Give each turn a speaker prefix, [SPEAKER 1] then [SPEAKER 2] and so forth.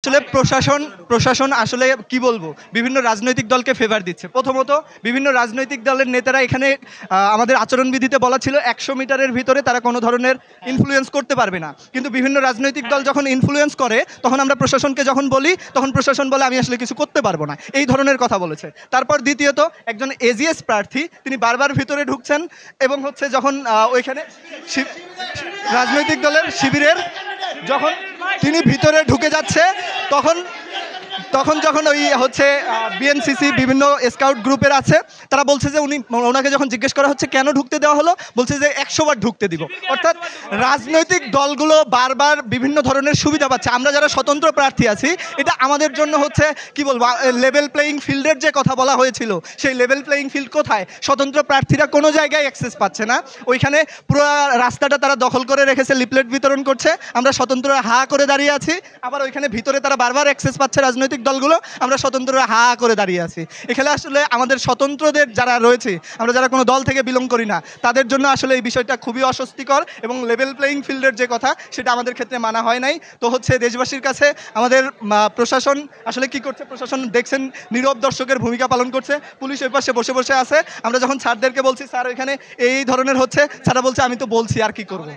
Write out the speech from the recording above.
[SPEAKER 1] আসলে প্রশাসন প্রশাসন আসলে কি বলবো বিভিন্ন রাজনৈতিক দলকে ফেভার দিচ্ছে। প্রথমত বিভিন্ন রাজনৈতিক দলের নেতারা এখানে আমাদের আচরণবিধিতে বলা ছিল ১০০ মিটারের ভিতরে তারা কোনো ধরনের ইনফ্লুয়েন্স করতে পারবে না। কিন্তু বিভিন্ন রাজনৈতিক দল যখন ইনফ্লুয়েন্স করে তখন আমরা প্রশাসনকে যখন বলি তখন প্রশাসন বলে আমি আসলে কিছু করতে পারবো না। এই ধরনের কথা বলেছে। তারপর দ্বিতীয়ত একজন এজিএস প্রার্থী তিনি বারবার ভিতরে ঢুকছেন এবং হচ্ছে যখন ওইখানে রাজনৈতিক দলের শিবিরের যখন তিনি ভিতরে ঢুকে যাচ্ছে তখন তখন যখন ওই হচ্ছে বিএনসিসি বিভিন্ন স্কাউট গ্রুপের আছে তারা বলছে যে ওনাকে যখন জিজ্ঞেস করা হচ্ছে কেন ঢুকতে দেওয়া হলো বলছে যে ১০০ বার ঢুকতে দিব। অর্থাৎ রাজনৈতিক দলগুলো বারবার বিভিন্ন ধরনের সুবিধা পাচ্ছে। আমরা যারা স্বতন্ত্র প্রার্থী আছি এটা আমাদের জন্য হচ্ছে কি বলবো লেভেল প্লেয়িং ফিল্ডের যে কথা বলা হয়েছিল সেই লেভেল প্লেয়িং ফিল্ড কোথায়? স্বতন্ত্র প্রার্থীরা কোনো জায়গায় অ্যাক্সেস পাচ্ছে না। ওইখানে পুরো রাস্তাটা তারা দখল করে রেখেছে, লিফলেট বিতরণ করছে, আমরা স্বতন্ত্র হা করে দাঁড়িয়ে আছি। আবার ওইখানে ভিতরে তারা বারবার অ্যাক্সেস পাচ্ছে রাজনৈতিক দলগুলো, আমরা স্বতন্ত্ররা হা করে দাঁড়িয়ে আছি। এখানে আসলে আমাদের স্বতন্ত্রদের যারা রয়েছে আমরা যারা কোনো দল থেকে বিলং করি না তাদের জন্য আসলে এই বিষয়টা খুবই অস্বস্তিকর এবং লেভেল প্লেয়িং ফিল্ডের যে কথা সেটা আমাদের ক্ষেত্রে মানা হয় নাই। তো হচ্ছে দেশবাসীর কাছে আমাদের প্রশাসন আসলে কি করছে, প্রশাসন দেখছেন নীরব দর্শকের ভূমিকা পালন করছে। পুলিশ ওই পাশে বসে বসে আছে। আমরা যখন স্যারদেরকে বলছি স্যার ওইখানে এই ধরনের হচ্ছে, স্যারা বলছে আমি তো বলছি আর কি করবো।